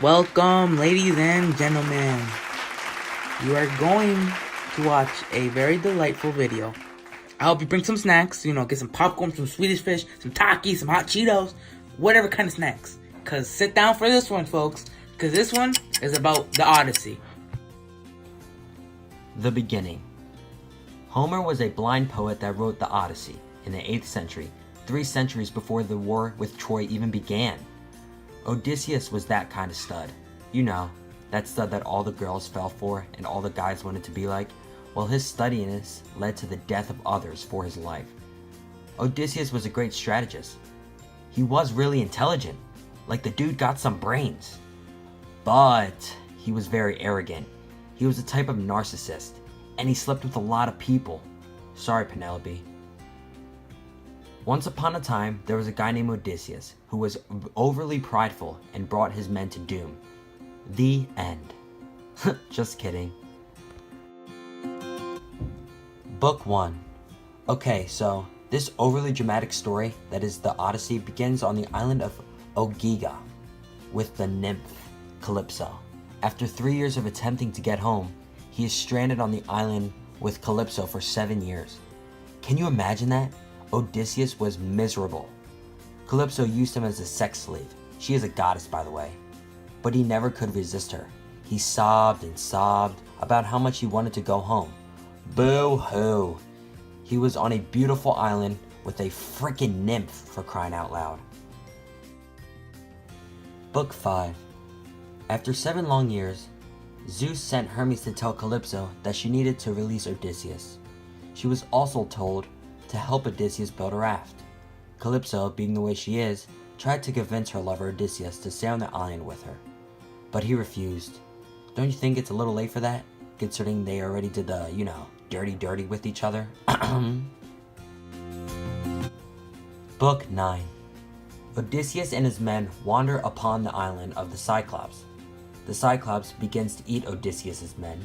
Welcome, ladies and gentlemen. You are going to watch a very delightful video. I hope you bring some snacks, get some popcorn, some Swedish fish, some Takis, some hot Cheetos, whatever kind of snacks. Because sit down for this one, folks, because this one is about the Odyssey. The beginning. Homer was a blind poet that wrote the Odyssey in the 8th century, 3 centuries before the war with Troy even began. Odysseus was that kind of stud. You know, that stud that all the girls fell for and all the guys wanted to be like. Well, his studiness led to the death of others for his life. Odysseus was a great strategist. He was really intelligent. Like, the dude got some brains. But he was very arrogant. He was a type of narcissist, and he slept with a lot of people. Sorry, Penelope. Once upon a time, there was a guy named Odysseus who was overly prideful and brought his men to doom. The end. Just kidding. Book 1. Okay, so this overly dramatic story, that is the Odyssey, begins on the island of Ogygia with the nymph Calypso. After 3 years of attempting to get home, he is stranded on the island with Calypso for 7 years. Can you imagine that? Odysseus was miserable. Calypso used him as a sex slave. She is a goddess, by the way. But he never could resist her. He sobbed and sobbed about how much he wanted to go home. Boo-hoo. He was on a beautiful island with a freaking nymph, for crying out loud. Book 5. After 7 long years, Zeus sent Hermes to tell Calypso that she needed to release Odysseus. She was also told to help Odysseus build a raft. Calypso, being the way she is, tried to convince her lover Odysseus to stay on the island with her. But he refused. Don't you think it's a little late for that, considering they already did the, dirty with each other? Book 9. Odysseus and his men wander upon the island of the Cyclops. The Cyclops begins to eat Odysseus' men.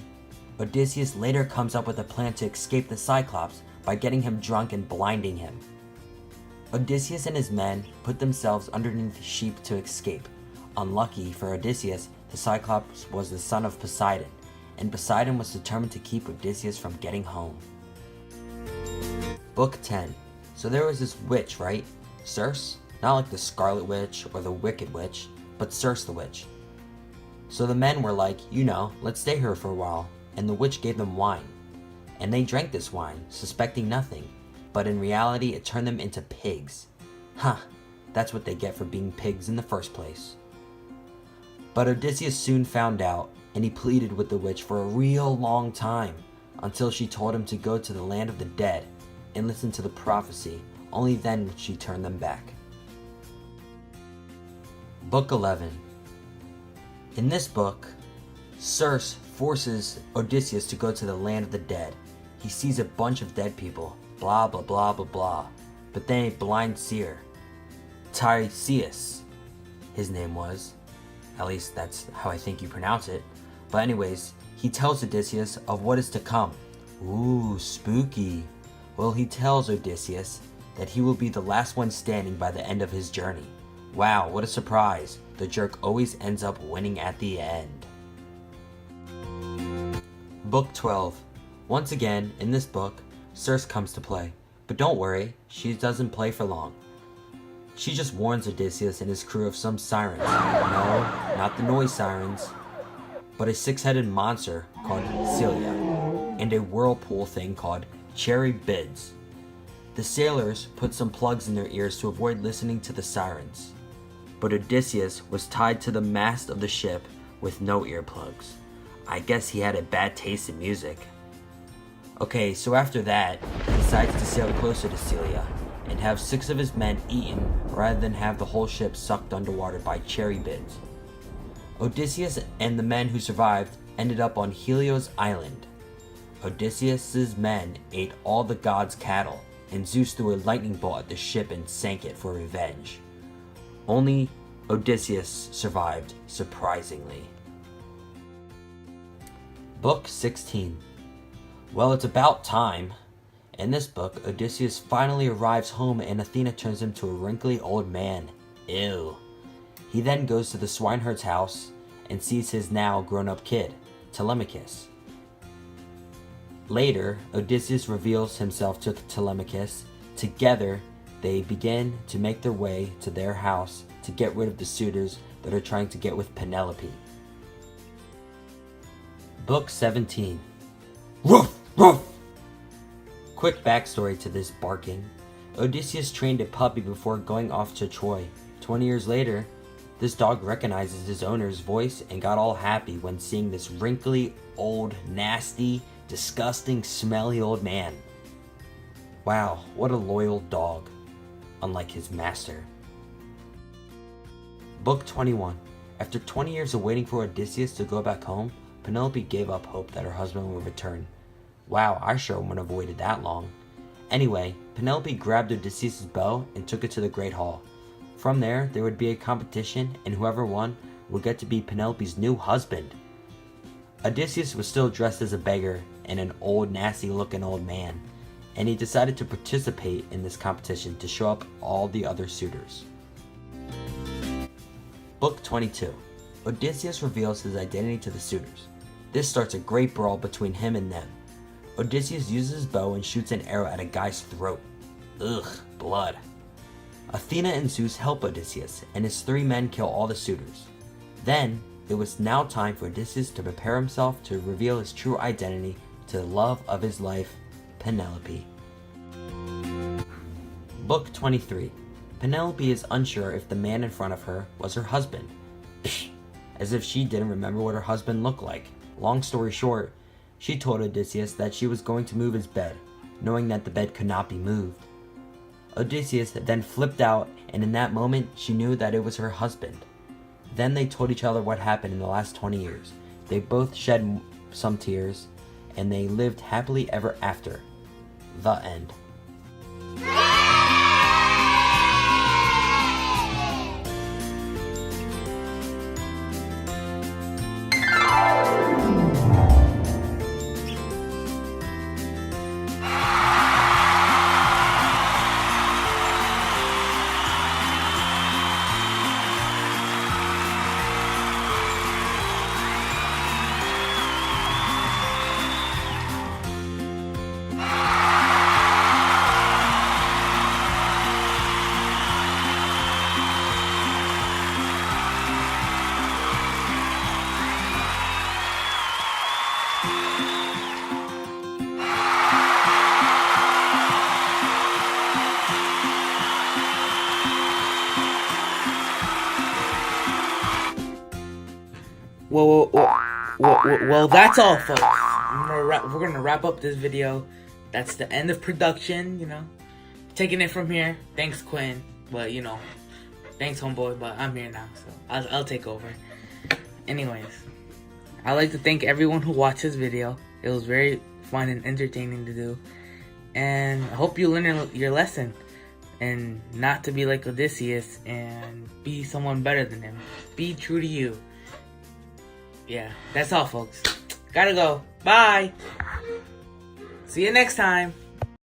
Odysseus later comes up with a plan to escape the Cyclops by getting him drunk and blinding him. Odysseus and his men put themselves underneath the sheep to escape. Unlucky for Odysseus, the Cyclops was the son of Poseidon, and Poseidon was determined to keep Odysseus from getting home. Book 10. So there was this witch, right? Circe? Not like the Scarlet Witch or the Wicked Witch, but Circe the witch. So the men were like, let's stay here for a while, and the witch gave them wine. And they drank this wine, suspecting nothing, but in reality it turned them into pigs. That's what they get for being pigs in the first place. But Odysseus soon found out, and he pleaded with the witch for a real long time, until she told him to go to the land of the dead and listen to the prophecy. Only then would she turn them back. Book 11. In this book, Circe forces Odysseus to go to the land of the dead. He sees a bunch of dead people, blah blah blah blah blah, but then a blind seer, Tiresias, his name was, at least that's how I think you pronounce it, but anyways, he tells Odysseus of what is to come. Ooh, spooky. Well, he tells Odysseus that he will be the last one standing by the end of his journey. Wow, what a surprise. The jerk always ends up winning at the end. Book 12. Once again, in this book, Circe comes to play. But don't worry, she doesn't play for long. She just warns Odysseus and his crew of some sirens. No, not the noise sirens, but a 6-headed monster called Celia, and a whirlpool thing called Cherry Bids. The sailors put some plugs in their ears to avoid listening to the sirens. But Odysseus was tied to the mast of the ship with no earplugs. I guess he had a bad taste in music. Okay, so after that, he decides to sail closer to Celia and have 6 of his men eaten rather than have the whole ship sucked underwater by cherry bids. Odysseus and the men who survived ended up on Helios Island. Odysseus' men ate all the gods' cattle, and Zeus threw a lightning bolt at the ship and sank it for revenge. Only Odysseus survived, surprisingly. Book 16. Well, it's about time. In this book, Odysseus finally arrives home and Athena turns him to a wrinkly old man. Ew. He then goes to the swineherd's house and sees his now grown-up kid, Telemachus. Later, Odysseus reveals himself to Telemachus. Together, they begin to make their way to their house to get rid of the suitors that are trying to get with Penelope. Book 17. Ruff, ruff! Quick backstory to this barking. Odysseus trained a puppy before going off to Troy. 20 years later, this dog recognizes his owner's voice and got all happy when seeing this wrinkly, old, nasty, disgusting, smelly old man. Wow, what a loyal dog, unlike his master. Book 21. After 20 years of waiting for Odysseus to go back home, Penelope gave up hope that her husband would return. Wow, I sure wouldn't have waited that long. Anyway, Penelope grabbed Odysseus' bow and took it to the Great Hall. From there would be a competition, and whoever won would get to be Penelope's new husband. Odysseus was still dressed as a beggar and an old, nasty-looking old man, and he decided to participate in this competition to show up all the other suitors. Book 22. Odysseus reveals his identity to the suitors. This starts a great brawl between him and them. Odysseus uses his bow and shoots an arrow at a guy's throat. Ugh, blood. Athena and Zeus help Odysseus, and his 3 men kill all the suitors. Then, it was now time for Odysseus to prepare himself to reveal his true identity to the love of his life, Penelope. Book 23. Penelope is unsure if the man in front of her was her husband. As if she didn't remember what her husband looked like. Long story short, she told Odysseus that she was going to move his bed, knowing that the bed could not be moved. Odysseus then flipped out, and in that moment, she knew that it was her husband. Then they told each other what happened in the last 20 years. They both shed some tears, and they lived happily ever after. The end. Well, that's all, folks. We're gonna wrap up this video. That's the end of production, you know. Taking it from here. Thanks, Quinn. But, you know, thanks, homeboy. But I'm here now, so I'll take over. Anyways, I'd like to thank everyone who watched this video. It was very fun and entertaining to do. And I hope you learn your lesson. And not to be like Odysseus and be someone better than him. Be true to you. Yeah, that's all, folks. Gotta go. Bye. See you next time.